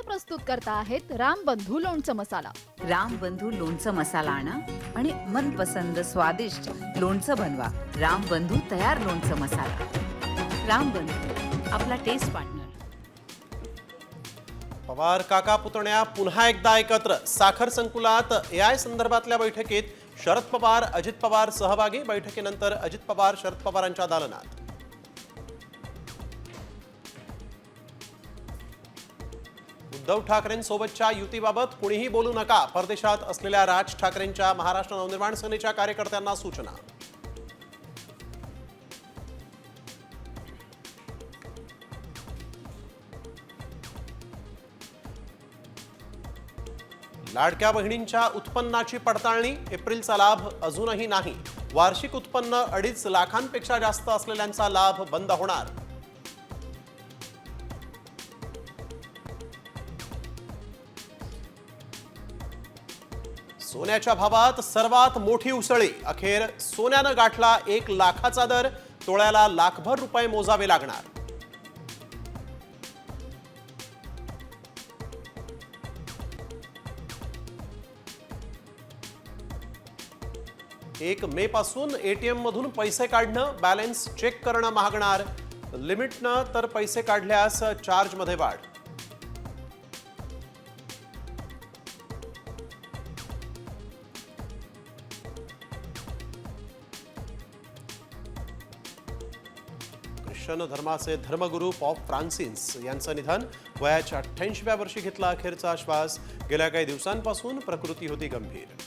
प्रस्तुत करता आहेत रामबंधू लोणचं मसाला। रामबंधू लोणचं मसाला आणा आणि मनपसंद स्वादिष्ट लोणचं बनवा। रामबंधू तयार लोणचं मसाला। रामबंधू आपला टेस्ट पार्टनर। पवार काका पुतण्या पुन्हा एकदा एकत्र। साखर संकुलात एआय संदर्भातल्या बैठकीत शरद पवार अजित पवार सहभागी। बैठकीनंतर अजित पवार शरद पवारांच्या दालनात। उद्धव ठाकरेंसोबतच्या युतीबाबत कुणीही बोलू नका। परदेशात असलेल्या राज ठाकरेंच्या महाराष्ट्र नवनिर्माण सेनेच्या कार्यकर्त्यांना सूचना। लाडक्या बहिणींच्या उत्पन्नाची पडताळणी। एप्रिलचा लाभ अजूनही नाही। वार्षिक उत्पन्न 2.5 लाखांपेक्षा जास्त असलेल्यांचा लाभ बंद होणार। सोन्याच्या भावात सर्वात मोठी उसळी। अखेर सोन्यानं गाठला 1 लाखाचा दर। तोळ्याला लाखभर रुपये मोजावे लागणार। 1 मे पासून एटीएम मधून पैसे काढणं, बॅलन्स चेक करणं महागणार। लिमिटनं तर पैसे काढल्यास चार्जमध्ये वाढ। ख्रिश्चन धर्माचे धर्मगुरू पॉप फ्रान्सिस यांचं निधन। वयाच्या 88व्या वर्षी घेतला अखेरचा श्वास। गेल्या काही दिवसांपासून प्रकृती होती गंभीर।